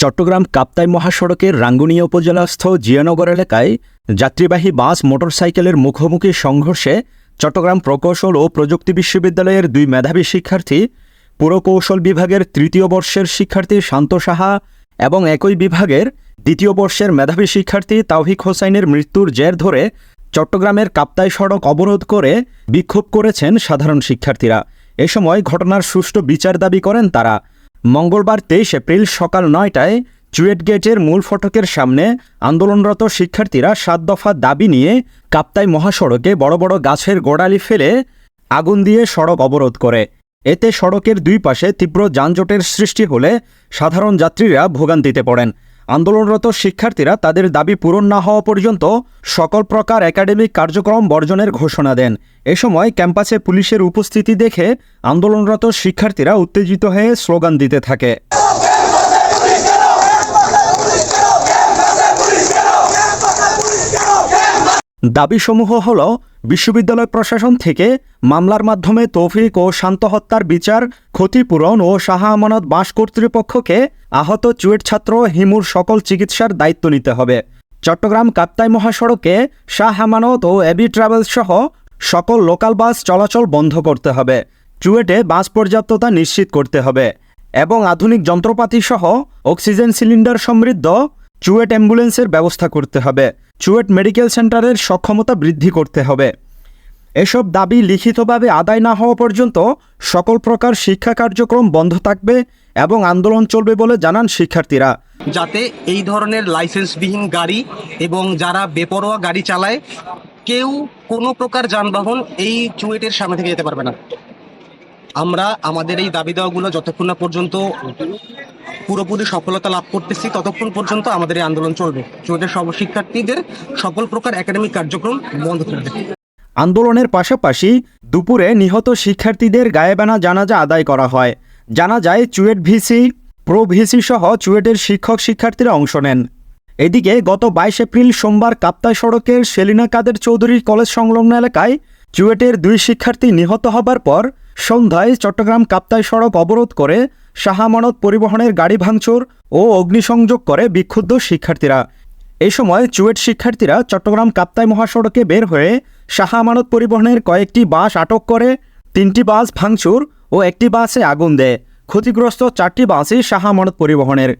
চট্টগ্রাম কাপ্তাই মহাসড়কের রাঙ্গুনিয়া উপজেলাস্থ জিয়ানগর এলাকায় যাত্রীবাহী বাস মোটরসাইকেলের মুখোমুখি সংঘর্ষে চট্টগ্রাম প্রকৌশল ও প্রযুক্তি বিশ্ববিদ্যালয়ের 2 মেধাবী শিক্ষার্থী, পুরকৌশল বিভাগের 3য় বর্ষের শিক্ষার্থী শান্ত সাহা এবং একই বিভাগের 2য় বর্ষের মেধাবী শিক্ষার্থী তাওহিক হোসাইনের মৃত্যুর জের ধরে চট্টগ্রামের কাপ্তাই সড়ক অবরোধ করে বিক্ষোভ করেছেন সাধারণ শিক্ষার্থীরা। এ সময় ঘটনার সুষ্ঠু বিচার দাবি করেন তারা। মঙ্গলবার 23 এপ্রিল সকাল 9টায় চুয়েট গেটের মূল ফটকের সামনে আন্দোলনরত শিক্ষার্থীরা 7 দফা দাবি নিয়ে কাপ্তাই মহাসড়কে বড় বড় গাছের গোড়ালি ফেলে আগুন দিয়ে সড়ক অবরোধ করে। এতে সড়কের 2 পাশে তীব্র যানজটের সৃষ্টি হলে সাধারণ যাত্রীরা ভোগান্তিতে পড়েন। আন্দোলনরত শিক্ষার্থীরা তাদের দাবি পূরণ না হওয়া পর্যন্ত সকল প্রকার একাডেমিক কার্যক্রম বর্জনের ঘোষণা দেন। এ সময় ক্যাম্পাসে পুলিশের উপস্থিতি দেখে আন্দোলনরত শিক্ষার্থীরা উত্তেজিত হয়ে স্লোগান দিতে থাকে। দাবিসমূহ হল বিশ্ববিদ্যালয় প্রশাসন থেকে মামলার মাধ্যমে তৌফিক ও শান্ত হত্যার বিচার, ক্ষতিপূরণ ও শাহ আমানত বাস কর্তৃপক্ষকে আহত চুয়েট ছাত্র হিমুর সকল চিকিৎসার দায়িত্ব নিতে হবে। চট্টগ্রাম কাপ্তাই মহাসড়কে শাহ আমানত ও এবি ট্রাভেলস সহ সকল লোকাল বাস চলাচল বন্ধ করতে হবে। চুয়েটে বাস পর্যাপ্ততা নিশ্চিত করতে হবে এবং আধুনিক যন্ত্রপাতি সহ অক্সিজেন সিলিন্ডার সমৃদ্ধ চুয়েট অ্যাম্বুলেন্সের ব্যবস্থা করতে হবে। চুয়েট মেডিকেল সেন্টারের সক্ষমতা বৃদ্ধি করতে হবে। এসব দাবি লিখিতভাবে আদায় না হওয়া পর্যন্ত সকল প্রকার শিক্ষা কার্যক্রম বন্ধ থাকবে এবং আন্দোলন চলবে বলে জানান শিক্ষার্থীরা। যাতে এই ধরনের লাইসেন্সবিহীন গাড়ি এবং যারা বেপরোয়া গাড়ি চালায় কেউ কোনো প্রকার যানবাহন এই চুয়েটের সামনে থেকে যেতে পারবে না। আমরা আমাদের এই দাবি দেওয়াগুলো যতক্ষণ না পর্যন্ত পুরোপুরি সফলতা লাভ করতেছি ততক্ষণ পর্যন্ত আমাদের এই আন্দোলন চলবে। চুয়েটের সব শিক্ষার্থীদের সকল প্রকার একাডেমিক কার্যক্রম বন্ধ করবে। আন্দোলনের পাশাপাশি দুপুরে নিহত শিক্ষার্থীদের গায়েবানা জানাজা আদায় করা হয়। জানাজায় চুয়েট ভিসি, প্রো ভিসি সহ চুয়েটের শিক্ষক শিক্ষার্থীরা অংশ নেন। এদিকে গত 22 এপ্রিল সোমবার কাপ্তাই সড়কের সেলিনা কাদের চৌধুরী কলেজ সংলগ্ন এলাকায় চুয়েটের 2 শিক্ষার্থী নিহত হবার পর সন্ধ্যায় চট্টগ্রাম কাপ্তাই সড়ক অবরোধ করে শাহ আমানত পরিবহনের গাড়ি ভাঙচুর ও অগ্নিসংযোগ করে বিক্ষুব্ধ শিক্ষার্থীরা। এই সময় চুয়েট শিক্ষার্থীরা চট্টগ্রাম কাপ্তাই মহাসড়কে বের হয়ে শাহ আমানত পরিবহনের কয়েকটি বাস আটক করে 3টি বাস ভাঙচুর ও একটি বাসে আগুন দেয়। ক্ষতিগ্রস্ত 4টি বাসই শাহ আমানত পরিবহনের।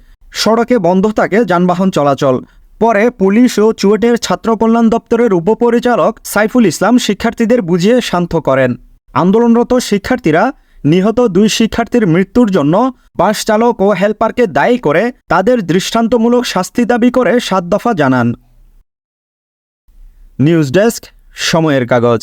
সড়কে বন্ধ থাকে যানবাহন চলাচল। পরে পুলিশ ও চুয়েটের ছাত্র কল্যাণ দপ্তরের উপপরিচালক সাইফুল ইসলাম শিক্ষার্থীদের বুঝিয়ে শান্ত করেন। আন্দোলনরত শিক্ষার্থীরা নিহত 2 শিক্ষার্থীর মৃত্যুর জন্য বাস চালক ও হেলপারকে দায়ী করে তাদের দৃষ্টান্তমূলক শাস্তি দাবি করে 7 দফা জানান। নিউজ ডেস্ক, সময়ের কাগজ।